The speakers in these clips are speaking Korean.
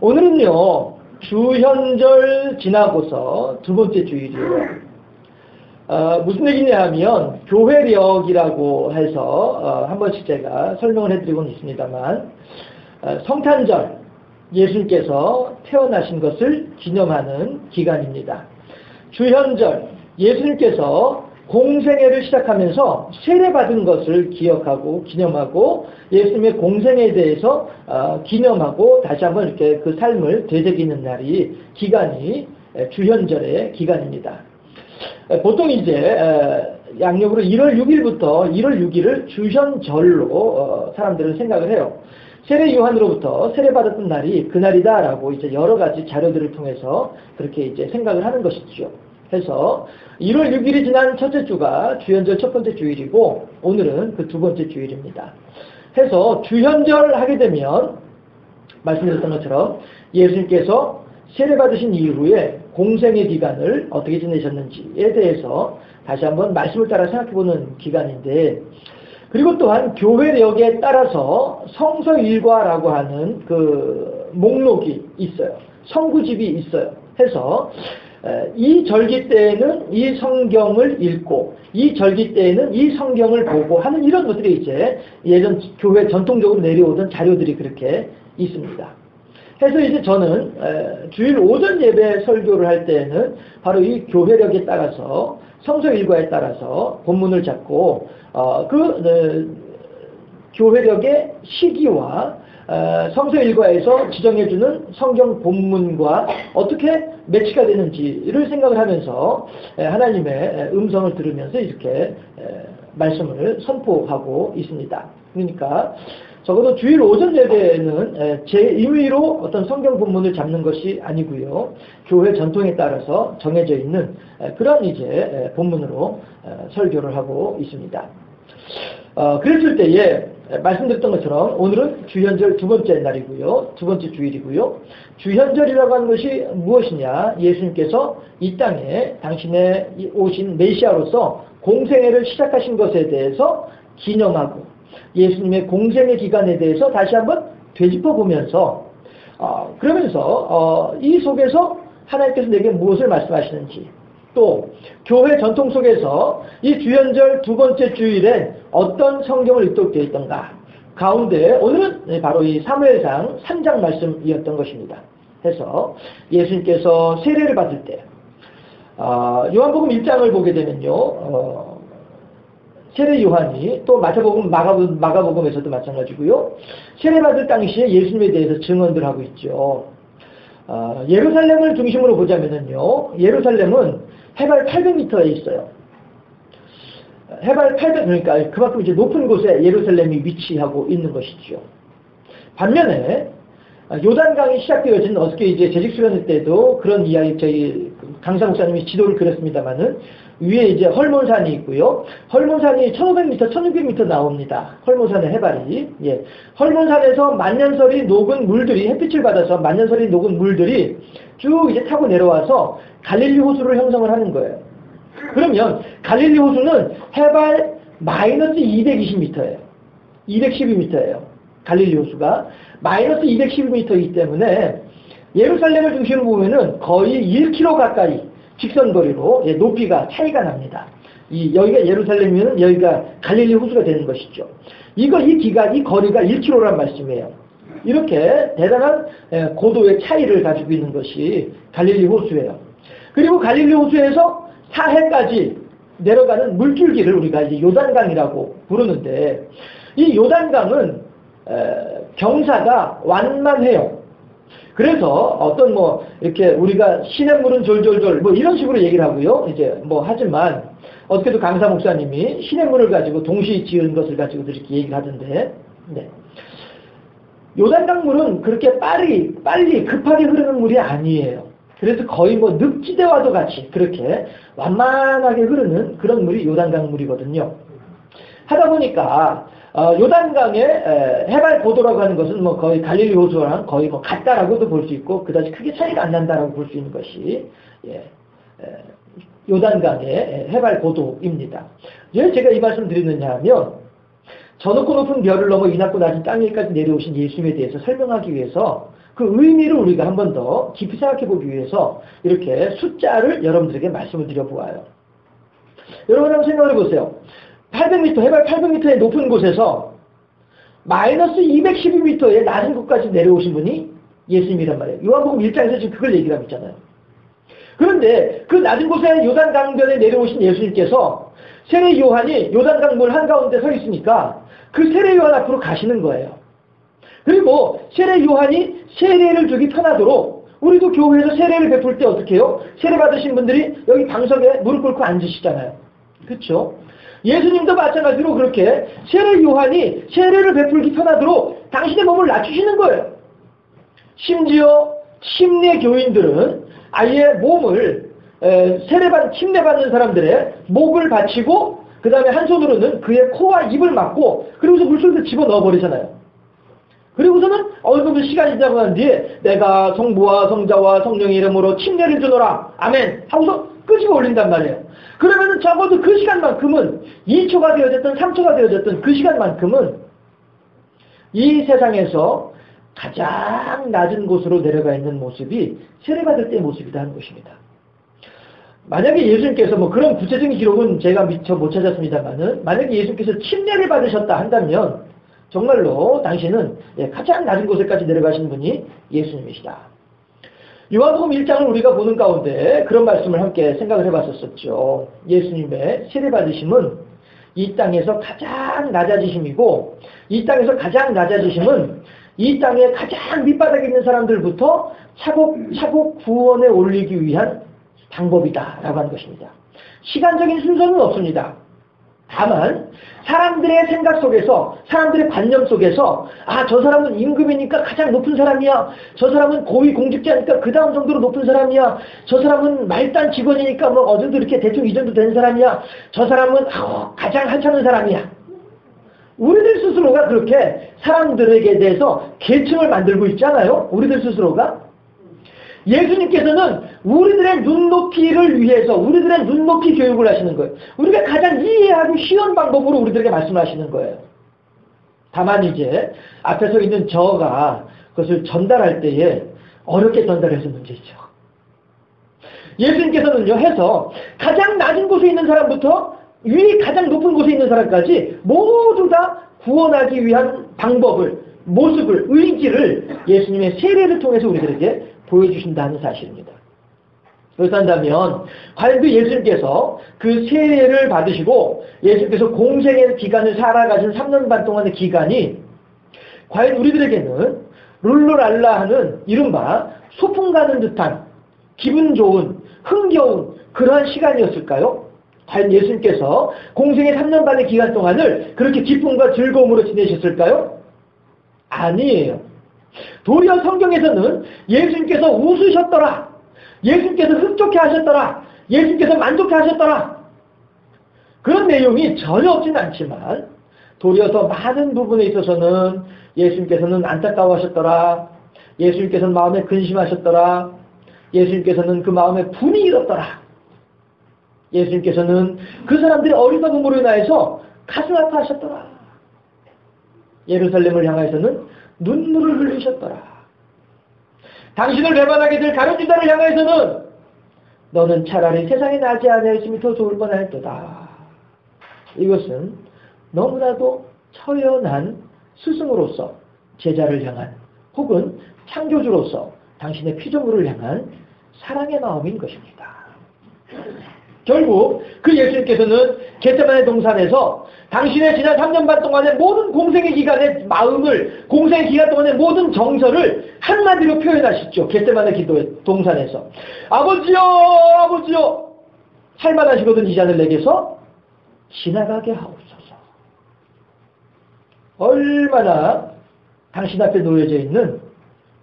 오늘은요, 주현절 지나고서 두 번째 주일이에요. 무슨 얘기냐 하면, 교회력이라고 해서, 한 번씩 제가 설명을 해드리고는 있습니다만, 성탄절, 예수님께서 태어나신 것을 기념하는 기간입니다. 주현절, 예수님께서 공생애를 시작하면서 세례받은 것을 기억하고 기념하고 예수님의 공생애에 대해서 기념하고 다시 한번 이렇게 그 삶을 되새기는 날이 기간이 주현절의 기간입니다. 보통 이제 양력으로 1월 6일부터 1월 6일을 주현절로 사람들은 생각을 해요. 세례 요한으로부터 세례받았던 날이 그날이다라고 이제 여러 가지 자료들을 통해서 그렇게 이제 생각을 하는 것이죠. 해서 1월 6일이 지난 첫째 주가 주현절 첫 번째 주일이고 오늘은 그 두 번째 주일입니다. 해서 주현절 하게 되면 말씀드렸던 것처럼 예수님께서 세례받으신 이후에 공생의 기간을 어떻게 지내셨는지에 대해서 다시 한번 말씀을 따라 생각해보는 기간인데, 그리고 또한 교회력에 따라서 성서일과라고 하는 그 목록이 있어요. 성구집이 있어요. 해서 이 절기 때에는 이 성경을 읽고 이 절기 때에는 이 성경을 보고 하는 이런 것들이 이제 예전 교회 전통적으로 내려오던 자료들이 그렇게 있습니다. 해서 이제 저는 주일 오전 예배 설교를 할 때에는 바로 이 교회력에 따라서 성서일과에 따라서 본문을 잡고 교회력의 시기와 성서일과에서 지정해주는 성경 본문과 어떻게 매치가 되는지를 생각을 하면서 하나님의 음성을 들으면서 이렇게 말씀을 선포하고 있습니다. 그러니까 적어도 주일 오전 예배는 제 임의로 어떤 성경 본문을 잡는 것이 아니고요, 교회 전통에 따라서 정해져 있는 그런 이제 본문으로 설교를 하고 있습니다. 그랬을 때에 말씀드렸던 것처럼 오늘은 주현절 두 번째 날이고요, 두 번째 주일이고요. 주현절이라고 하는 것이 무엇이냐? 예수님께서 이 땅에 당신의 오신 메시아로서 공생애를 시작하신 것에 대해서 기념하고 예수님의 공생애 기간에 대해서 다시 한번 되짚어보면서 그러면서 이 속에서 하나님께서 내게 무엇을 말씀하시는지, 또 교회 전통 속에서 이 주현절 두 번째 주일엔 어떤 성경을 읽도록 되어 있던가 가운데 오늘은 바로 이 사무엘상 3장 말씀이었던 것입니다. 해서 예수님께서 세례를 받을 때 요한복음 1장을 보게 되면요, 세례 요한이 또 마가복음에서도 마찬가지고요, 세례받을 당시에 예수님에 대해서 증언들 하고 있죠. 예루살렘을 중심으로 보자면요, 예루살렘은 해발 800m에 있어요. 해발 800, 그러니까 그만큼 이제 높은 곳에 예루살렘이 위치하고 있는 것이죠. 반면에 요단강이 시작되어진 어저께 이제 재직 수련회 때도 그런 이야기 저희 강사 목사님이 지도를 그렸습니다만은 위에 이제 헐몬산이 있고요. 헐몬산이 1500m, 1600m 나옵니다. 헐몬산의 해발이. 예. 헐몬산에서 만년설이 녹은 물들이 햇빛을 받아서 만년설이 녹은 물들이 쭉 이제 타고 내려와서 갈릴리 호수를 형성을 하는 거예요. 그러면 갈릴리 호수는 해발 마이너스 220m예요. 212m예요. 갈릴리 호수가 마이너스 212m이기 때문에 예루살렘을 중심으로 보면은 거의 1km 가까이 직선거리로 높이가 차이가 납니다. 여기가 예루살렘이면 여기가 갈릴리 호수가 되는 것이죠. 이 거리가 1km란 말씀이에요. 이렇게 대단한 고도의 차이를 가지고 있는 것이 갈릴리 호수예요. 그리고 갈릴리 호수에서 사해까지 내려가는 물줄기를 우리가 이제 요단강이라고 부르는데, 이 요단강은 경사가 완만해요. 그래서 어떤 이렇게 우리가 시냇물은 졸졸졸 이런 식으로 얘기를 하고요. 이제 하지만 어떻게도 강사 목사님이 시냇물을 가지고 동시에 지은 것을 가지고 이렇게 얘기를 하던데, 네. 요단강 물은 그렇게 빨리 급하게 흐르는 물이 아니에요. 그래서 거의 늪지대와도 같이 그렇게 완만하게 흐르는 그런 물이 요단강 물이거든요. 하다 보니까 요단강의 해발 고도라고 하는 것은 거의 갈릴리 호수랑 거의 같다라고도 볼 수 있고 그다지 크게 차이가 안 난다라고 볼 수 있는 것이 요단강의 해발 고도입니다. 왜 제가 이 말씀 드리느냐 하면, 저 높고 높은 별을 넘어 이 낮고 낮은 땅 위까지 내려오신 예수님에 대해서 설명하기 위해서 그 의미를 우리가 한 번 더 깊이 생각해 보기 위해서 이렇게 숫자를 여러분들에게 말씀을 드려보아요. 여러분 한번 생각을 해보세요. 800m, 해발 800m의 높은 곳에서 마이너스 212m의 낮은 곳까지 내려오신 분이 예수님이란 말이에요. 요한복음 1장에서 지금 그걸 얘기하고 있잖아요. 그런데 그 낮은 곳에 요단강변에 내려오신 예수님께서 세례 요한이 요단강물 한가운데 서 있으니까 그 세례 요한 앞으로 가시는 거예요. 그리고 세례 요한이 세례를 주기 편하도록 우리도 교회에서 세례를 베풀 때 어떻게 해요? 세례 받으신 분들이 여기 방석에 무릎 꿇고 앉으시잖아요. 그렇죠? 예수님도 마찬가지로 그렇게 세례 요한이 세례를 베풀기 편하도록 당신의 몸을 낮추시는 거예요. 심지어 침례 교인들은 아예 몸을 침례받는 사람들의 목을 받치고 그 다음에 한 손으로는 그의 코와 입을 막고 그리고서 물속에 집어넣어 버리잖아요. 그리고서는 어느 정도 시간이 지나고 난 뒤에 내가 성부와 성자와 성령의 이름으로 침례를 주노라 아멘 하고서 끄집어 올린단 말이에요. 그러면은 적어도 그 시간만큼은 2초가 되어졌든 3초가 되어졌든 그 시간만큼은 이 세상에서 가장 낮은 곳으로 내려가 있는 모습이 세례받을 때의 모습이다 하는 것입니다. 만약에 예수님께서 뭐 그런 구체적인 기록은 제가 미처 못 찾았습니다만은 만약에 예수님께서 침례를 받으셨다 한다면 정말로 당신은 가장 낮은 곳에까지 내려가신 분이 예수님이시다. 요한복음 1장을 우리가 보는 가운데 그런 말씀을 함께 생각을 해봤었죠. 예수님의 세례받으심은 이 땅에서 가장 낮아지심이고 이 땅에서 가장 낮아지심은 이 땅에 가장 밑바닥에 있는 사람들부터 차곡차곡 구원에 올리기 위한 방법이다라고 하는 것입니다. 시간적인 순서는 없습니다. 다만 사람들의 생각 속에서 사람들의 관념 속에서 저 사람은 임금이니까 가장 높은 사람이야. 저 사람은 고위 공직자니까 그 다음 정도로 높은 사람이야. 저 사람은 말단 직원이니까 뭐 어느 정도 이렇게 대충 이 정도 되는 사람이야. 저 사람은 가장 하찮은 사람이야. 우리들 스스로가 그렇게 사람들에게 대해서 계층을 만들고 있잖아요. 우리들 스스로가. 예수님께서는 우리들의 눈높이를 위해서 우리들의 눈높이 교육을 하시는 거예요. 우리가 가장 이해하기 쉬운 방법으로 우리들에게 말씀을 하시는 거예요. 다만 이제 앞에 서 있는 저가 그것을 전달할 때에 어렵게 전달해서 문제죠. 예수님께서는요 해서 가장 낮은 곳에 있는 사람부터 위 가장 높은 곳에 있는 사람까지 모두 다 구원하기 위한 방법을 모습을 의지를 예수님의 세례를 통해서 우리들에게 보여주신다는 사실입니다. 그렇다면 과연 그 예수님께서 그 세례를 받으시고 예수님께서 공생의 기간을 살아가신 3년 반 동안의 기간이 과연 우리들에게는 룰루랄라 하는 이른바 소풍 가는 듯한 기분 좋은 흥겨운 그러한 시간이었을까요? 과연 예수님께서 공생의 3년 반의 기간 동안을 그렇게 기쁨과 즐거움으로 지내셨을까요? 아니에요. 도리어 성경에서는 예수님께서 웃으셨더라. 예수님께서 흡족해 하셨더라. 예수님께서 만족해 하셨더라. 그런 내용이 전혀 없진 않지만 도리어 더 많은 부분에 있어서는 예수님께서는 안타까워하셨더라. 예수님께서는 마음에 근심하셨더라. 예수님께서는 그 마음에 분이 일었더라. 예수님께서는 그 사람들의 어리석음으로 인하여서 가슴 아파하셨더라. 예루살렘을 향하여서는 눈물을 흘리셨더라. 당신을 배반하게 될 다른 유다를 향하여서는 너는 차라리 세상에 나지 않았으면 더 좋을 뻔했도다. 이것은 너무나도 처연한 스승으로서 제자를 향한 혹은 창조주로서 당신의 피조물을 향한 사랑의 마음인 것입니다. 결국 그 예수님께서는 겟세마네 동산에서 당신의 지난 3년 반 동안의 모든 공생의 기간의 마음을 공생의 기간 동안의 모든 정서를 한마디로 표현하시죠. 겟세마네 기도의 동산에서 아버지여 아버지여 할만하시거든 이 잔을 내게서 지나가게 하옵소서. 얼마나 당신 앞에 놓여져 있는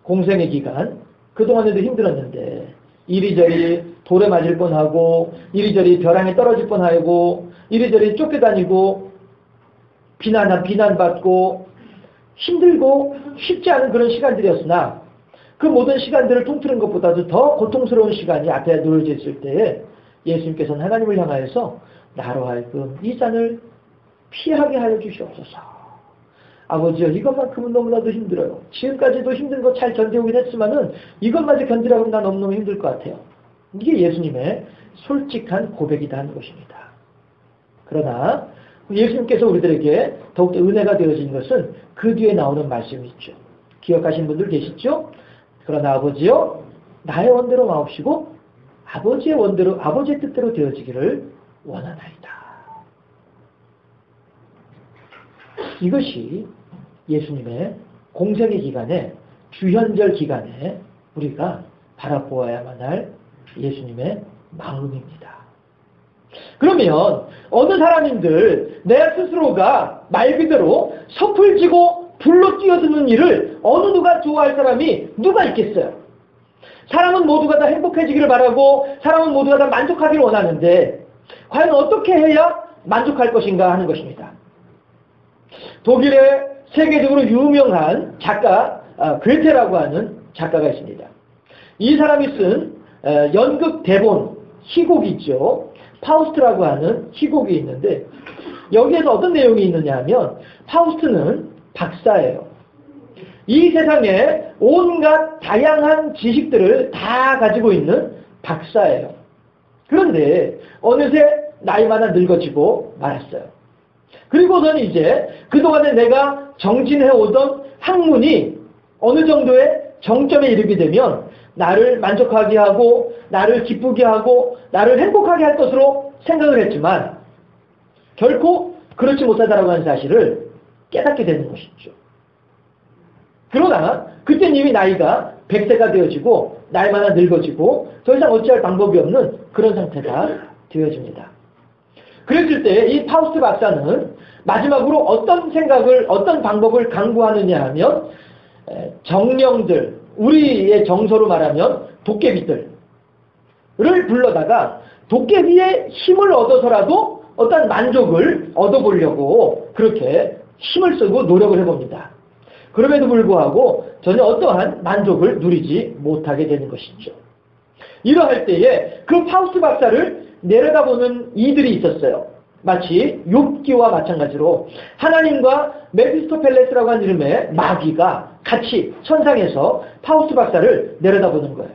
공생의 기간 그동안에도 힘들었는데 이리저리 돌에 맞을 뻔하고 이리저리 벼랑에 떨어질 뻔하고 이리저리 쫓겨다니고 비난받고 힘들고 쉽지 않은 그런 시간들이었으나 그 모든 시간들을 통틀은 것보다도 더 고통스러운 시간이 앞에 놓여져 있을 때에 예수님께서는 하나님을 향하여서 나로 하여금 이 잔을 피하게 하여 주시옵소서. 아버지요, 이것만큼은 너무나도 힘들어요. 지금까지도 힘든 거 잘 견뎌오긴 했지만은 이것마저 견디라고 하면 난 너무너무 힘들 것 같아요. 이게 예수님의 솔직한 고백이다 하는 것입니다. 그러나 예수님께서 우리들에게 더욱더 은혜가 되어진 것은 그 뒤에 나오는 말씀이 있죠. 기억하시는 분들 계시죠? 그러나 아버지요, 나의 원대로 마옵시고 아버지의 원대로, 아버지의 뜻대로 되어지기를 원하나이다. 이것이 예수님의 공생의 기간에, 주현절 기간에 우리가 바라보아야만 할 예수님의 마음입니다. 그러면 어느 사람인들 내 스스로가 말 그대로 섭을 지고 불로 뛰어드는 일을 어느 누가 좋아할 사람이 누가 있겠어요? 사람은 모두가 다 행복해지기를 바라고 사람은 모두가 다 만족하기를 원하는데 과연 어떻게 해야 만족할 것인가 하는 것입니다. 독일의 세계적으로 유명한 작가 괴테라고 하는 작가가 있습니다. 이 사람이 쓴 연극 대본 희곡이 있죠. 파우스트라고 하는 희곡이 있는데 여기에서 어떤 내용이 있느냐 하면 파우스트는 박사예요. 이 세상에 온갖 다양한 지식들을 다 가지고 있는 박사예요. 그런데 어느새 나이마다 늙어지고 말았어요. 그리고는 이제 그동안에 내가 정진해오던 학문이 어느 정도의 정점에 이르게 되면 나를 만족하게 하고 나를 기쁘게 하고 나를 행복하게 할 것으로 생각을 했지만 결코 그렇지 못하다라고 하는 사실을 깨닫게 되는 것이죠. 그러나 그때는 이미 나이가 100세가 되어지고 나이마다 늙어지고 더 이상 어찌할 방법이 없는 그런 상태가 되어집니다. 그랬을 때 이 파우스트 박사는 마지막으로 어떤 생각을, 어떤 방법을 강구하느냐 하면 정령들, 우리의 정서로 말하면 도깨비들을 불러다가 도깨비의 힘을 얻어서라도 어떤 만족을 얻어보려고 그렇게 힘을 쓰고 노력을 해봅니다. 그럼에도 불구하고 전혀 어떠한 만족을 누리지 못하게 되는 것이죠. 이러할 때에 그 파우스트 박사를 내려다보는 이들이 있었어요. 마치 욥기와 마찬가지로 하나님과 메피스토펠레스라고 하는 이름의 마귀가 같이 천상에서 파우스트 박사를 내려다보는 거예요.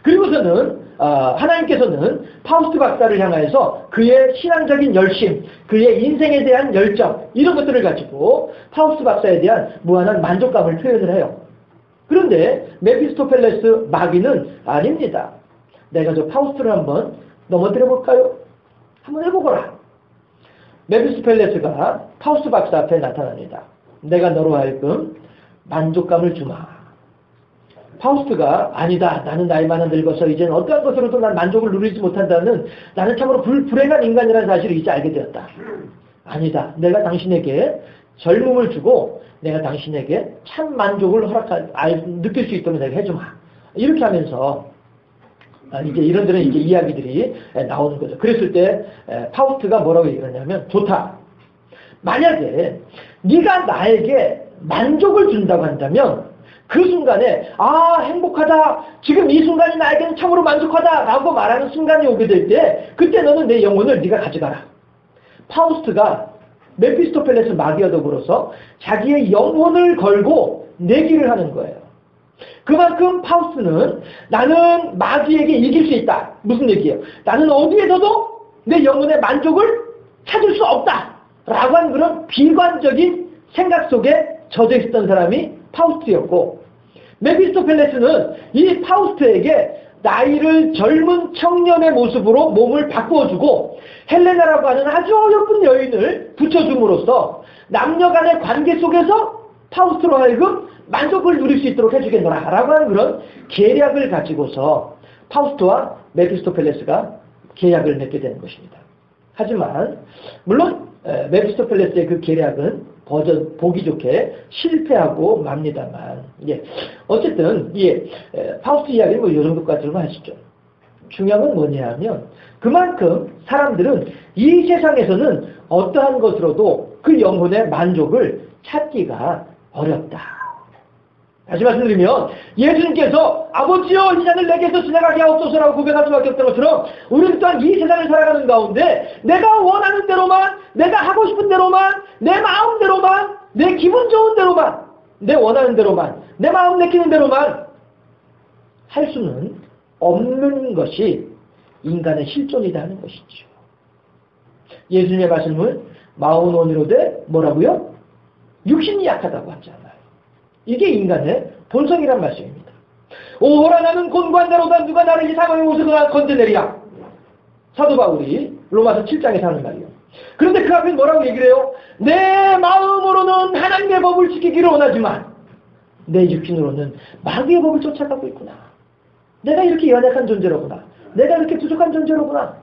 그리고서는 하나님께서는 파우스트 박사를 향해서 그의 신앙적인 열심, 그의 인생에 대한 열정 이런 것들을 가지고 파우스트 박사에 대한 무한한 만족감을 표현을 해요. 그런데 메피스토펠레스 마귀는 아닙니다. 내가 저 파우스트를 한번 넘어뜨려 볼까요? 한번 해보거라. 메피스토펠레스가 파우스트 박사 앞에 나타납니다. 내가 너로 하여금 만족감을 주마. 파우스트가 아니다. 나는 나이마다 늙어서 이제는 어떠한 것으로도 난 만족을 누리지 못한다는 나는 참으로 불행한 인간이라는 사실을 이제 알게 되었다. 아니다. 내가 당신에게 젊음을 주고 내가 당신에게 참 만족을 느낄 수 있도록 내가 해주마. 이렇게 하면서 이제 이런저런 이제 이야기들이 나오는 거죠. 그랬을 때 파우스트가 뭐라고 얘기를 하냐면 좋다. 만약에 네가 나에게 만족을 준다고 한다면 그 순간에 행복하다. 지금 이 순간이 나에게는 참으로 만족하다 라고 말하는 순간이 오게 될 때 그때 너는 내 영혼을 네가 가져가라. 파우스트가 메피스토펠레스 마귀와 더불어서 자기의 영혼을 걸고 내기를 하는 거예요. 그만큼 파우스트는 나는 마귀에게 이길 수 있다. 무슨 얘기예요? 나는 어디에서도 내 영혼의 만족을 찾을 수 없다. 라고 하는 그런 비관적인 생각 속에 젖어 있었던 사람이 파우스트였고 메피스토펠레스는 이 파우스트에게 나이를 젊은 청년의 모습으로 몸을 바꾸어주고 헬레나라고 하는 아주 예쁜 여인을 붙여줌으로써 남녀 간의 관계 속에서 파우스트로 하여금 만족을 누릴 수 있도록 해주겠노라 라고 하는 그런 계략을 가지고서 파우스트와 메피스토펠레스가 계약을 맺게 되는 것입니다. 하지만 물론 메피스토펠레스의 그 계략은 보기 좋게 실패하고 맙니다만 어쨌든 파우스트 이야기는 뭐 이 정도까지만 하시죠. 중요한 건 뭐냐 하면 그만큼 사람들은 이 세상에서는 어떠한 것으로도 그 영혼의 만족을 찾기가 어렵다. 다시 말씀드리면 예수님께서 아버지여 이 잔을 내게서 지나가게 하옵소서라고 고백할 수밖에 없던 것처럼 우리는 또한 이 세상을 살아가는 가운데 내가 원하는 대로만 내가 하고 싶은 대로만 내 마음대로만 내 기분 좋은 대로만, 내 원하는 대로만, 내 마음 내키는 대로만 할 수는 없는 것이 인간의 실존이다 하는 것이죠. 예수님의 말씀은 마오노니로되 뭐라고요? 육신이 약하다고 하잖아요. 이게 인간의 본성이란 말씀입니다. 오호라 나는 곤고한대로다 누가 나를 이 사망의 옷으로 건져내리야. 사도 바울이 로마서 7장에 하는 말이요. 그런데 그 앞에 뭐라고 얘기를 해요? 내 마음으로는 하나님의 법을 지키기를 원하지만 내 육신으로는 마귀의 법을 쫓아가고 있구나. 내가 이렇게 연약한 존재로구나. 내가 이렇게 부족한 존재로구나.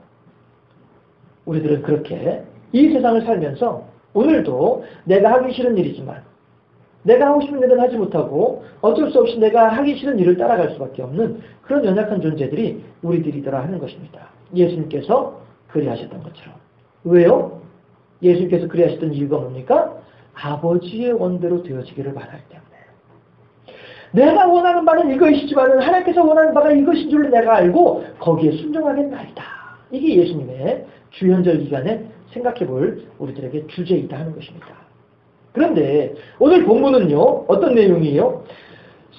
우리들은 그렇게 이 세상을 살면서 오늘도 내가 하기 싫은 일이지만 내가 하고 싶은 일은 하지 못하고 어쩔 수 없이 내가 하기 싫은 일을 따라갈 수밖에 없는 그런 연약한 존재들이 우리들이더라 하는 것입니다. 예수님께서 그리하셨던 것처럼. 왜요? 예수님께서 그리하셨던 이유가 뭡니까? 아버지의 원대로 되어지기를 바라기 때문에. 내가 원하는 바는 이것이지만 하나님께서 원하는 바가 이것인 줄 내가 알고 거기에 순종하겠나이다. 이게 예수님의 주현절 기간에 생각해 볼 우리들에게 주제이다 하는 것입니다. 그런데 오늘 본문은요. 어떤 내용이에요?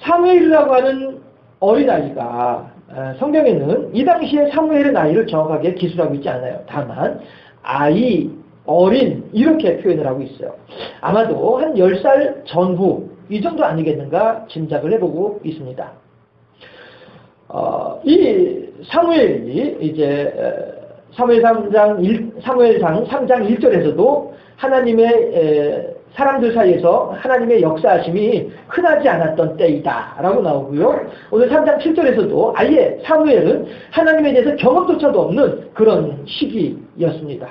사무엘이라고 하는 어린아이가 성경에는 이 당시에 사무엘의 나이를 정확하게 기술하고 있지 않아요. 다만 아이, 어린 이렇게 표현을 하고 있어요. 아마도 한 10살 전후 이 정도 아니겠는가 짐작을 해보고 있습니다. 이 사무엘이 이제 사무엘상 3장 1절에서도 하나님의 사람들 사이에서 하나님의 역사하심이 흔하지 않았던 때이다 라고 나오고요. 오늘 3장 7절에서도 아예 사무엘은 하나님에 대해서 경험조차도 없는 그런 시기였습니다.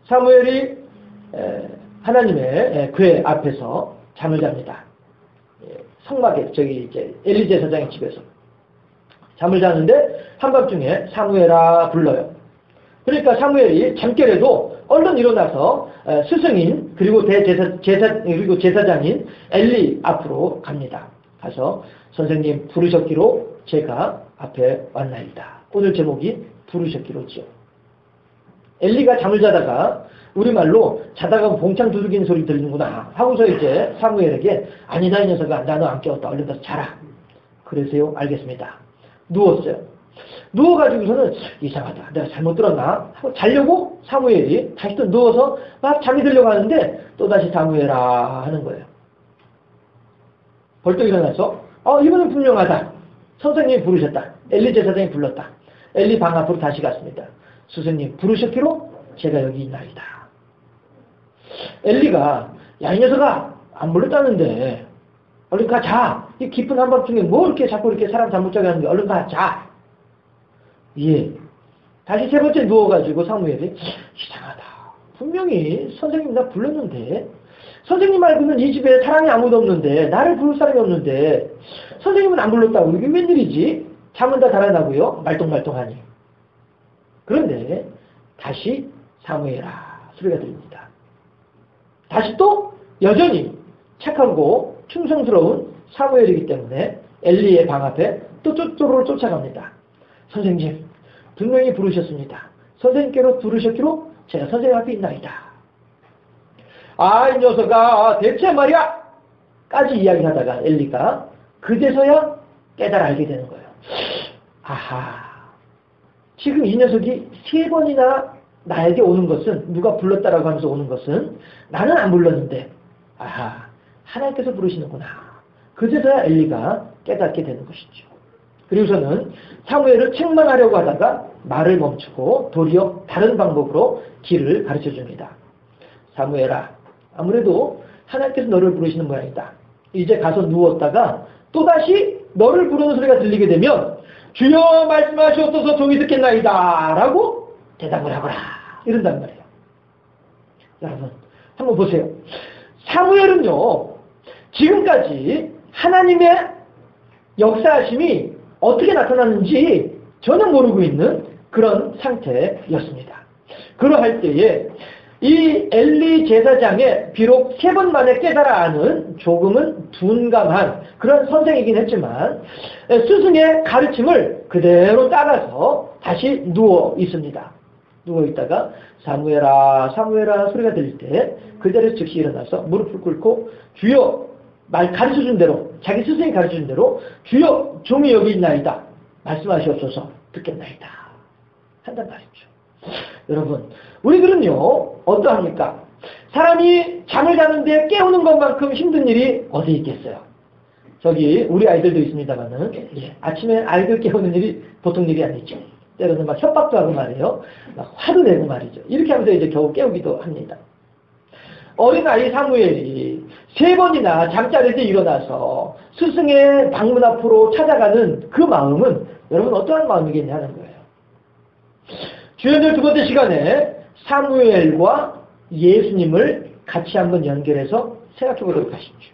사무엘이 하나님의 궤 앞에서 잠을 잡니다. 성막에 이제 엘리 제사장의 집에서 잠을 자는데 한밤중에 사무엘아 불러요. 그러니까 사무엘이 잠결에도 얼른 일어나서 스승인 그리고 그리고 제사장인 엘리 앞으로 갑니다. 가서 선생님 부르셨기로 제가 앞에 왔나이다. 오늘 제목이 부르셨기로죠. 엘리가 잠을 자다가 우리말로 자다가 봉창 두들기는 소리 들리는구나 하고서 이제 사무엘에게 아니다 이 녀석아 나 너 안 깨웠다 얼른 가서 자라. 그러세요? 알겠습니다. 누웠어요. 누워가지고서는 이상하다. 내가 잘못 들었나? 하고 자려고 사무엘이 다시 또 누워서 막 잠이 들려고 하는데 또다시 사무엘아 하는 거예요. 벌떡 일어나서 이거는 분명하다. 선생님이 부르셨다. 엘리 제사장이 불렀다. 엘리 방 앞으로 다시 갔습니다. 스승님 부르셨기로 제가 여기 있나이다. 엘리가 야 이 녀석아 안 불렀다는데 얼른 가 자. 이 깊은 한밤중에 뭐 이렇게 자꾸 이렇게 사람 잠 못 자게 하는데 얼른 가 자. 예. 다시 세 번째 누워가지고 사무엘이 이상하다. 분명히 선생님 나 불렀는데 선생님 말고는 이 집에 사람이 아무도 없는데 나를 부를 사람이 없는데 선생님은 안 불렀다고 이게 웬일이지? 잠은 다 달아나고요. 말똥말똥하니. 그런데 다시 사무엘아 소리가 들립니다. 다시 또 여전히 착하고 충성스러운 사무엘이기 때문에 엘리의 방 앞에 또 쪼쪼로 쫓아갑니다. 선생님 분명히 부르셨습니다. 선생님께로 부르셨기로 제가 선생님 앞에 있나이다. 아 이 녀석아 대체 말이야 까지 이야기하다가 엘리가 그제서야 깨달아 알게 되는 거예요. 아하 지금 이 녀석이 3번이나 나에게 오는 것은 누가 불렀다라고 하면서 오는 것은 나는 안 불렀는데 아하 하나님께서 부르시는구나. 그제서야 엘리가 깨닫게 되는 것이죠. 그리고서는 사무엘을 책망하려고 하다가 말을 멈추고 도리어 다른 방법으로 길을 가르쳐 줍니다. 사무엘아 아무래도 하나님께서 너를 부르시는 모양이다. 이제 가서 누웠다가 또다시 너를 부르는 소리가 들리게 되면 주여 말씀하시옵소서 종이 듣겠나이다 라고 대답을 하거라 이런단 말이에요. 여러분 한번 보세요. 사무엘은요 지금까지 하나님의 역사하심이 어떻게 나타났는지 전혀 모르고 있는 그런 상태였습니다. 그러할 때에 이 엘리 제사장의 비록 3번 만에 깨달아 아는 조금은 둔감한 그런 선생이긴 했지만 스승의 가르침을 그대로 따라서 다시 누워 있습니다. 누워있다가 사무엘아 사무엘아 소리가 들릴 때 그 자리에서 즉시 일어나서 무릎을 꿇고 주여 말 가르쳐준 대로 자기 스승이 가르쳐준 대로 주여 종이 여기 있나이다 말씀하시옵소서 듣겠나이다 한단 말이죠. 여러분 우리들은요 어떠합니까? 사람이 잠을 자는데 깨우는 것만큼 힘든 일이 어디 있겠어요? 저기 우리 아이들도 있습니다만은 아침에 아이들 깨우는 일이 보통 일이 아니죠. 때로는 막 협박도 하고 말이에요. 막 화도 내고 말이죠. 이렇게 하면서 이제 겨우 깨우기도 합니다. 어린아이 사무엘이 3번이나 잠자리에서 일어나서 스승의 방문 앞으로 찾아가는 그 마음은 여러분 어떠한 마음이겠냐 하는 거예요. 주연절 2번째 시간에 사무엘과 예수님을 같이 한번 연결해서 생각해 보도록 하십시오.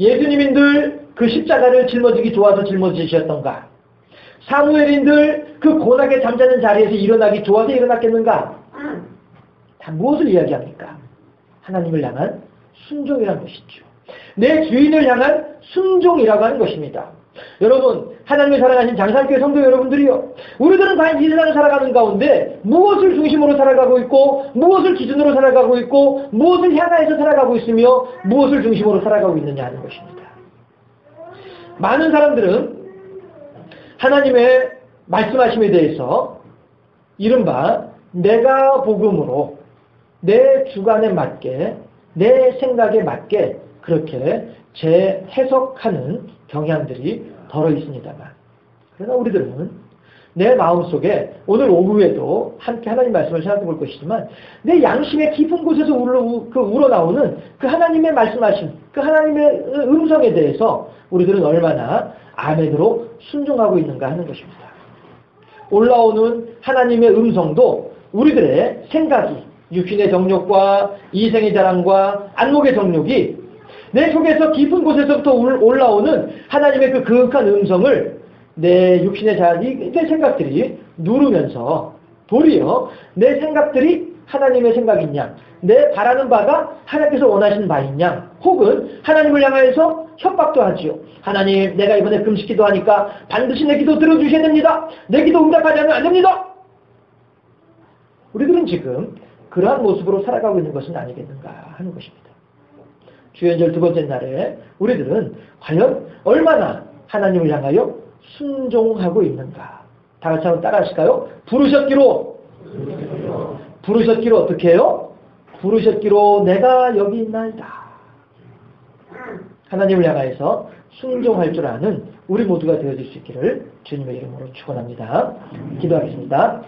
예수님인들 그 십자가를 짊어지기 좋아서 짊어지셨던가? 사무엘인들 그 고나게 잠자는 자리에서 일어나기 좋아서 일어났겠는가? 다 무엇을 이야기합니까? 하나님을 향한 순종이라는 것이죠. 내 주인을 향한 순종이라고 하는 것입니다. 여러분 하나님을 사랑하신 장사교회 성도 여러분들이요. 우리들은 과연 이 세상을 살아가는 가운데 무엇을 중심으로 살아가고 있고 무엇을 기준으로 살아가고 있고 무엇을 향하여서 살아가고 있으며 무엇을 중심으로 살아가고 있느냐 하는 것입니다. 많은 사람들은 하나님의 말씀하심에 대해서 이른바 내가 복음으로 내 주관에 맞게 내 생각에 맞게 그렇게 재해석하는 경향들이 덜어 있습니다만 그러나 우리들은 내 마음속에 오늘 오후에도 함께 하나님 말씀을 생각해 볼 것이지만 내 양심의 깊은 곳에서 우러나오는 그 하나님의 말씀하심 그 하나님의 음성에 대해서 우리들은 얼마나 아멘으로 순종하고 있는가 하는 것입니다. 올라오는 하나님의 음성도 우리들의 생각이 육신의 정욕과 이생의 자랑과 안목의 정욕이 내 속에서 깊은 곳에서부터 올라오는 하나님의 그 거룩한 음성을 내 육신의 자랑이 내 생각들이 누르면서 도리어 내 생각들이 하나님의 생각인 양 내 바라는 바가 하나님께서 원하시는 바인 양 혹은 하나님을 향하여서 협박도 하지요. 하나님 내가 이번에 금식기도 하니까 반드시 내 기도 들어주셔야 됩니다. 내 기도 응답하지 않으면 안 됩니다. 우리들은 지금 그러한 모습으로 살아가고 있는 것은 아니겠는가 하는 것입니다. 주연절 2번째 날에 우리들은 과연 얼마나 하나님을 향하여 순종하고 있는가. 다 같이 한번 따라 하실까요? 부르셨기로 어떻게 해요? 부르셨기로 내가 여기 있나이다. 하나님을 향하여서 순종할 줄 아는 우리 모두가 되어질 수 있기를 주님의 이름으로 축원합니다. 기도하겠습니다.